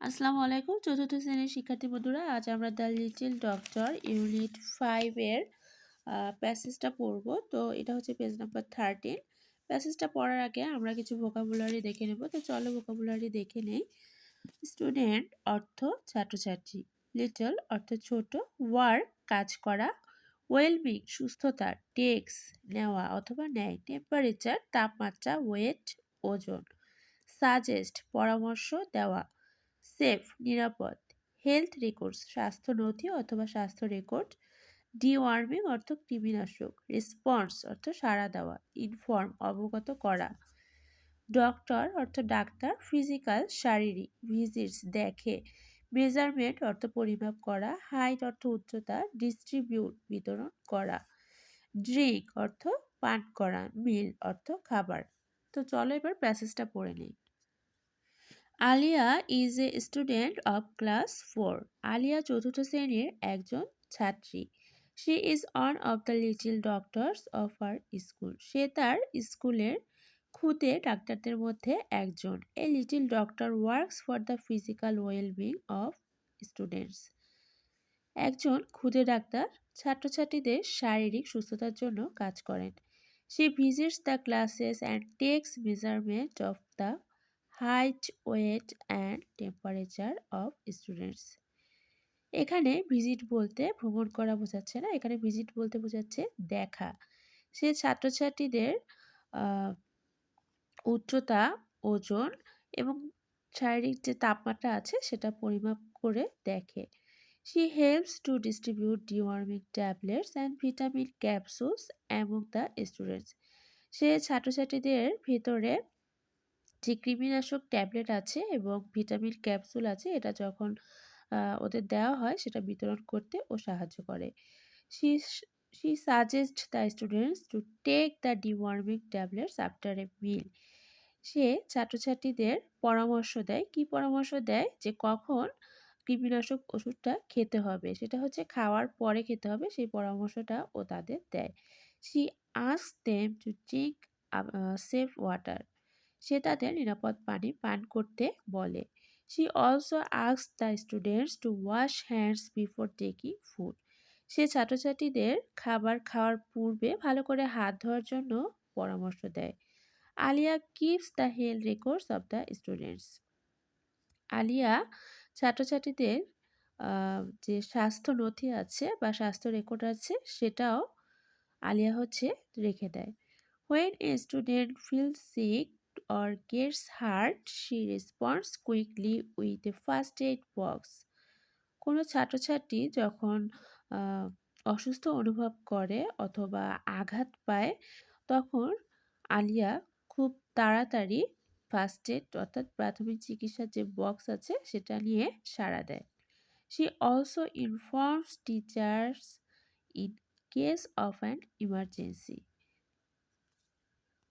আসসালামু আলাইকুম চতুর্থ শ্রেণীর শিক্ষার্থী বন্ধুরা, আজ আমরা দ্য লিটল ডক্টর ইউনিট 5 এর প্যাসেজটা পড়ব। তো এটা হচ্ছে পেজ নাম্বার 13। প্যাসেজটা পড়ার আগে আমরা কিছু ভোকাবুলারি দেখে নেব। তো চলো ভোকাবুলারি দেখে নেই। স্টুডেন্ট অর্থ ছাত্রছাত্রী, লিটল অর্থ ছোট, ওয়ার্ক কাজ করা, ওয়েলবিং সুস্থতা, টেক্স নেওয়া অথবা নেয়, টেম্পারেচার তাপমাত্রা, ওয়েট ওজন, সাজেস্ট পরামর্শ দেওয়া, সেফ নিরাপদ, হেলথ রেকর্ডস স্বাস্থ্য নথি অথবা স্বাস্থ্য রেকর্ড, ডিওয়ার্মিং অর্থ কৃমিনাশক, রেসপন্স অর্থ সাড়া দেওয়া, ইনফর্ম অবগত করা, ডক্টর অর্থ ডাক্তার, ফিজিক্যাল শারীরিক, ভিজিটস দেখে, মেজারমেন্ট অর্থ পরিমাপ করা, হাইট অর্থ উচ্চতা, ডিস্ট্রিবিউট বিতরণ করা, ড্রিঙ্ক অর্থ পান করা, মিল অর্থ খাবার। তো চলো এবার প্যাসেজটা পড়ে নিই। Alia is a student of class 4। Alia চতুর্থ শ্রেণীর একজন ছাত্রী। She is one of the little doctors of our school. সে তার স্কুলের খুদে ডাক্তারদের মধ্যে একজন। A little doctor works for the physical wellbeing of students. একজন খুদে ডাক্তার ছাত্রছাত্রীদের শারীরিক সুস্থতার জন্য কাজ করেন। She visits the classes and takes measurement of the height, weight and temperature of students. এখানে ভিজিট বলতে ভ্রমণ করা বোঝাচ্ছে না, এখানে ভিজিট বলতে বোঝাচ্ছে দেখা। সে ছাত্রছাত্রীদের উচ্চতা, ওজন এবং শারীরিক যে তাপমাত্রা আছে সেটা পরিমাপ করে দেখে। She helps to distribute deworming tablets and vitamin capsules among the students. সে ছাত্রছাত্রীদের ভেতরে যে কৃমিনাশক ট্যাবলেট আছে এবং ভিটামিন ক্যাপসুল আছে এটা যখন ওদের দেওয়া হয় সেটা বিতরণ করতে ও সাহায্য করে। She she suggests the students to take the deworming tablets after a meal. সে ছাত্রছাত্রীদের পরামর্শ দেয়। কি পরামর্শ দেয়? যে কখন কৃমিনাশক ওষুধটা খেতে হবে। সেটা হচ্ছে খাওয়ার পরে খেতে হবে, সেই পরামর্শটা ও তাদের দেয়। She asks them to drink safe water. সে তাদের নিরাপদ পানি পান করতে বলে। She also asks the students to wash hands before taking food. সে ছাত্রছাত্রীদের খাবার খাওয়ার পূর্বে ভালো করে হাত ধোয়ার জন্য পরামর্শ দেয়। Aliya keeps the health records of the students. Aliya ছাত্রছাত্রীদের যে স্বাস্থ্য নথি আছে বা স্বাস্থ্য রেকর্ড আছে সেটাও আলিয়া হচ্ছে রেখে দেয়। When a student feels sick or gets hurt, she responds quickly with a first aid box. কোনো ছাত্রছাত্রী যখন অসুস্থ অনুভব করে অথবা আঘাত পায় তখন আলিয়া খুব তাড়াতাড়ি ফার্স্ট এড অর্থাৎ প্রাথমিক চিকিৎসার যে বক্স আছে সেটা নিয়ে সাড়া দেয়। She also informs teachers in case of an emergency.